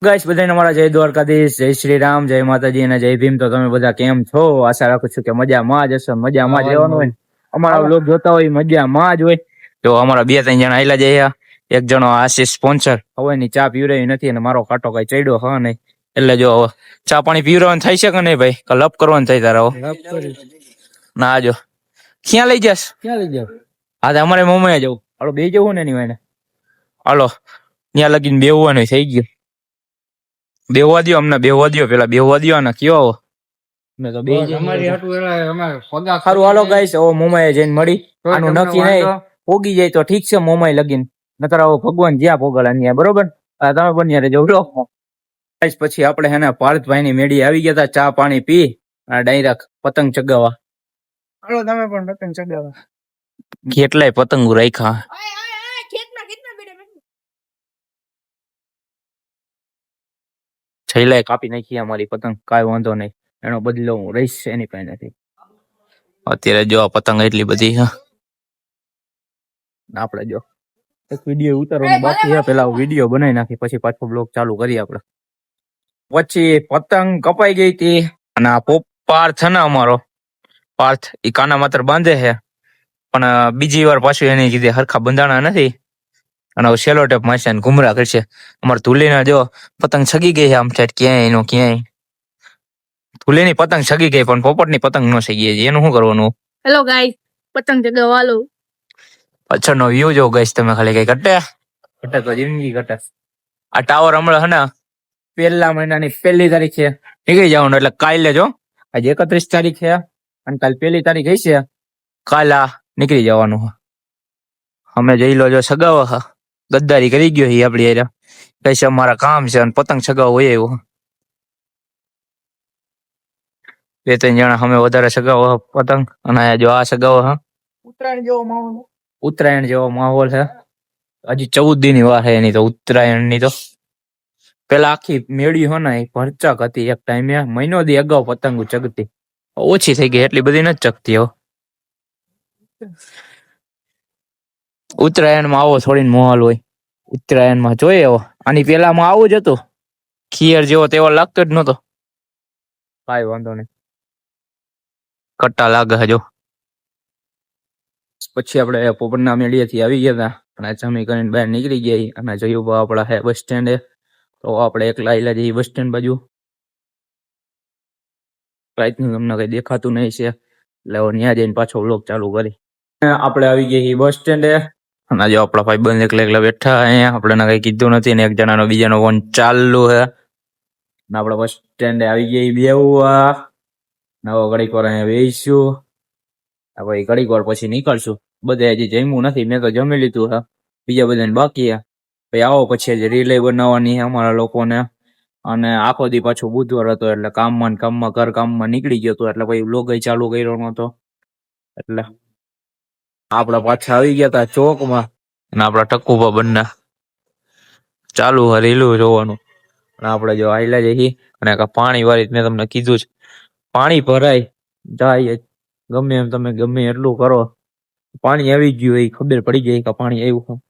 Guys બધાને મારા જય દ્વારકાધીશ, જય શ્રી રામ, જય માતાજી અને જય ભીમ. તો તમે બધા કેમ છો? આશા રાખું છું કે મજામાં જ હશો. મજામાં જ રહેવાનું હોય. અમારા વ્લોગ જોતા હોય મજામાં જ હોય. તો અમારા 2-3 જણા આયલા જાય. એક જણો આશીષ સ્પોન્સર હવાની ચા પીવરાવી નથી અને મારો કાંટો કઈ ચડ્યો હા નહીં. એટલે જો ચા પાણી પીવરાવાનું થાય છે કે નહીં ભાઈ? લપ કરવાનું થાય તારા ના જો ક્યાં લઈ જાસ? હા તો અમારે મોમાં જવું. હાલો બે જવું ને એની વાને. હાલો ત્યાં લગીને બેવવાનું થઈ ગયું. બેહવા દો અમને, બેહવા દો પેલા બેહવા દો ને કયો મેં તો બે સારું. હાલો ગાઈસ, હવે મોમાએ જઈને મળી. આનું નક્કી નહીં, પોગી જાય તો ઠીક છે મોમાઈ લગીન, નકર આવો ભગવાન જ્યાં પોગાડે ત્યાં. બરોબર તમે બન્યા રહેજો. ગાઈસ પછી આપણે હેને પાર્થભાઈ ની મેડી આવી ગયા હતા. ચા પાણી પી અને ડાયરેક્ટ પતંગ ચગાવવા. હાલો તમે પણ પતંગ ચગાવવા. કેટલાય પતંગો રાખ્યા. છેલ્લે કાપી નાખી અમારી પતંગ. કાંઈ વાંધો નહીં, એનો બદલો હું રહીશ એની પાસે નથી. અત્યારે જો આ પતંગ એટલી બધી છે. આપણે જો એક વિડીયો ઉતારવાનો બાકી છે. પેલા વિડીયો બનાવી નાખી પછી પાછો બ્લોગ ચાલુ કરીએ આપણે. પછી પતંગ કપાઈ ગઈ હતી અને આ પાર્થ છે ને અમારો પાર્થ, એ કાના માત્ર બાંધે છે પણ બીજી વાર પાછું એને કીધે હરખા બંધાણા નથી અને સેલો ટેપ મારશે ને ઘુમરા કરશે. અમારે ધુલીના જો પતંગ છગી ગઈ છે આમ સાઈડ, ક્યાંય એનો ક્યાંય. ધુલીની પતંગ છગી ગઈ પણ પોપટની પતંગ ન છગી ગઈ. એનું શું કરવાનું? હેલો ગાઈસ, પતંગ ચગાવવા પાછળનો વ્યૂ જો ગાઈસ તમે. ખાલી કઈ ઘટે ઘટે તો જિંદગી ઘટે. આ ટાવર હમણાં હે ને પહેલા મહિનાની 1 તારીખ છે નીકળી જવાનું. એટલે કાલે જો આજે 31 તારીખ છે અને કાલ 1 તારીખ હશે. કાલ આ નીકળી જવાનું. અમે જઈ લો જો સગાવા ગદ્દારી કરી ગયો છે આપડી યાર. કઈ અમારા કામ છે અને પતંગ સગાવો હોય એવું. 2-3 જણા અમે વધારે સગાવો પતંગ અને જો આ સગાવો હા ઉત્તરાયણ જેવો માહોલ છે. હજી 14 દી ની વાર છે એની તો ઉત્તરાયણ ની. તો પેલા આખી મેળી હો ને ભરચક હતી. એક ટાઈમે મહિનો દી અગાઉ પતંગો ચગતી, ઓછી થઈ ગઈ, એટલી બધી નથી ચગતી હવે. ઉત્તરાયણમાં આવો થોડીને માહોલ હોય. ઉત્તરાયણમાં જોઈએ હવે. આની પેલામાં આવું જ હતું. ખીયર જેવો તેવો લાગતો જ નતો. કાંઈ વાંધો નહીં, કટ્ટા લાગે હજો. પછી આપણે પોપટના મેળીએથી આવી ગયા હતા અને જમી કરીને બહાર નીકળી ગયા અને જોયું આપણા હે બસ સ્ટેન્ડે. તો આપણે એકલા આયલા જઈએ બસ સ્ટેન્ડ બાજુ. રાતનું તમને કઈ દેખાતું નહીં છે એટલે ત્યાં જઈને પાછો વ્લોગ ચાલુ કરી. આપણે આવી ગયા બસ સ્ટેન્ડે અને જો આપણા ભાઈબંધ એકલા બેઠા અહીંયા. આપણે કઈ કીધું નથી ને એક જણાનો બીજાનો ફોન ચાલુ છે. આપણે બસ સ્ટેન્ડે આવી ગયા બેહવા. નવો ઘડીક વાર અહીંયા બેસીશું. ભાઈ ઘડીક વાર પછી નીકળશું. બધે હજી જમ્યું નથી. મેં તો જમી લીધું છે, બીજા બધાને બાકી છે. ભાઈ આવો પછી હજી રીલે બનાવવાની છે અમારા લોકોને. અને આખો દી પાછું બુધવાર હતો એટલે કામમાં ઘર કામમાં નીકળી ગયો હતો એટલે પછી વ્લોગ ચાલુ કર્યો નતો. એટલે આપડા પાછા આવી ગયા હતા ચોકમાં અને આપડા ટકુભા બંને ચાલુ રીલું જોવાનું. અને આપણે જો આયલા જઈએ અને પાણી વાળી મેં તમને કીધું જ, પાણી ભરાય જાય ગમે એમ તમે ગમે એટલું કરો, પાણી આવી ગયું એ ખબર પડી જાય કે પાણી આવ્યું.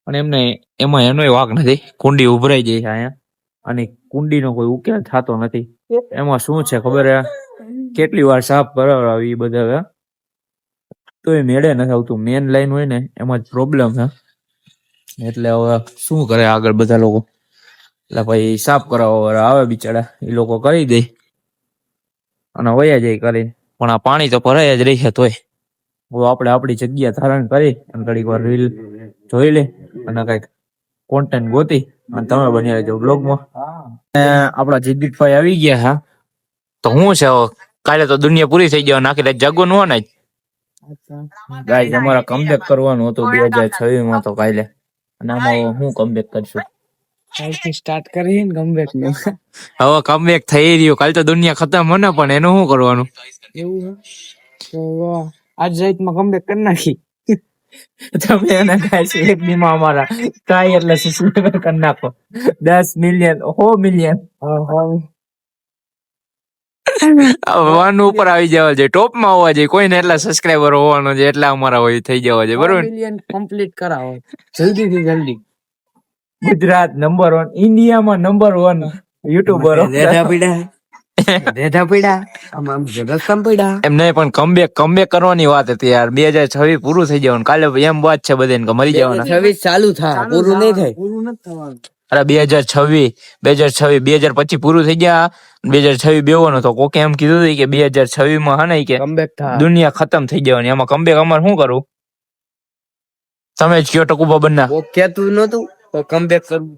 અને એમને એમાં એનોય વાંક નથી. કુંડી ઉભરાઈ જાય છે અહીંયા અને કુંડીનો કોઈ ઉકેલ થતો નથી. એમાં શું છે ખબર હે, કેટલી વાર સાફ કરાવી બધા તો એ મેળે નથી આવતું. મેન લાઈન હોય ને એમાં જ પ્રોબ્લેમ છે. એટલે હવે શું કરે આગળ બધા લોકો. એટલે ભાઈ સાફ કરાવવા આવે બિચારા, એ લોકો કરી દે અને વયા જાય કરી. પણ આ પાણી તો ભરાય જ રહી છે તોય હવે આપણે આપણી જગ્યા ધારણ કરી અને ઘડીક વાર રીલ જોઈ લે અને કઈક કોન્ટેન્ટ ગોતી અને તમે બની રહેજો બ્લોગમાં. આપડા જગદીશભાઈ આવી ગયા હા. તો હું છે કાલે તો દુનિયા પૂરી થઈ જાય, નાખી જાગવાનું હોય ને ગાઈસ. અમારા કમબેક કરવાનું હતું 2026 માં તો કાલે. અને આમાં હું કમબેક કરશું સ્ટાર્ટ કરી ને કમબેક નું. હવે કમબેક થઈ રહ્યું. કાલે તો દુનિયા ખતમ હોય ને પણ એનું શું કરવાનું એવું તો આજ રાતમાં કમબેક કરી નાખી. તમે એને ગાઈસ એક દીમાં અમારા કાઈ એટલે સબસ્ક્રાઇબર કરી નાખો 10 મિલિયન 100 મિલિયન 1 ઉપર આવી જવા જોઈએ, ટોપમાં હોવા જોઈએ. કોઈને એટલા સબસ્ક્રાઇબર હોવાનો છે એટલા અમારા હોય થઈ જવા જોઈએ. બરોબર, મિલિયન કમ્પ્લીટ કરાવો જલ્દી થી જલ્દી. ગુજરાત નંબર 1, ઇન્ડિયામાં નંબર 1 યુટ્યુબરો. એમ નહીં, પણ કમબેક કરવાની વાત હતી યાર. 2026 પૂરું થઈ જવાનું કાલે. એમ વાત છે બધાને કે મરી જવાના. 26 ચાલુ થાય, પૂરું નહીં થાય. અરે 2026 2025 પૂરું થઈ ગયા. 2026 બેવાનો તો કોકે એમ કીધું હતું કે 2026 માં હે ને કે કમબેક થાય. દુનિયા ખતમ થઈ જવાની. એમાં કમબેક અમારે શું કરવું? તમે જ કયો ટકુબા બન્ના. ઓ કેતું નતું તો કમબેક કરવું.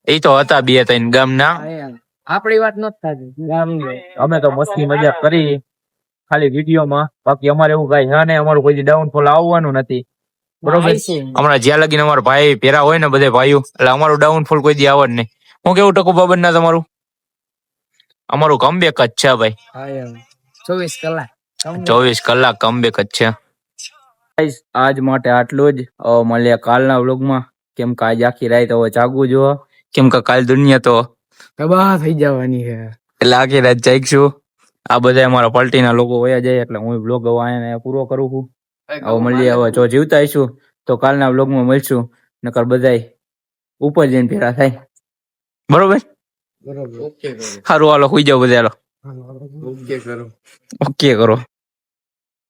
એ તો હતા 2-3 ગામના. આપણી વાત નથી થતી ગામની. અમે તો મસ્તી મજાક કરી ખાલી વિડીયોમાં. બાકી અમારે એવું કઈ છે ને, અમારું કોઈ ડાઉનફોલ આવવાનું નથી. બરોબર. હમણાં જ્યાં લગીને અમારા ભાઈ પેરા હોય ને, બધે ભાઈઓ, એટલે અમારું ડાઉનફોલ કોઈ દી આવે જ નહીં. હું કેવું ટકુબા બન્ના તમારું? અમારું કમબેક જ છે ભાઈ. 24 કલાક 24 કલાક કમબેક જ છે. Guys, આજ માટે આટલું જ. હવે મળીએ કાલના વ્લોગમાં. કેમ કે આજ આખી રાત હવે જાગવું જો. કેમ કે કાલ દુનિયા તો તબાહ થઈ જવાની છે. એટલે આખી રાત જાગશું. આ બધા અમારા પલટીના લોકો વયા જાય એટલે હું વ્લોગ હવે અહીંયા પૂરો કરું છું. હવે મળીએ. હવે જો જીવતા આવીશું તો કાલના વ્લોગમાં મળશું. નકર બધાય ઉપર જઈને ભેરા થાય. બરોબર. બરોબર. ઓકે કરો. સારું હાલો, સુઈ જાઓ બધા. હાલો ઓકે કરો. ઓકે કરો.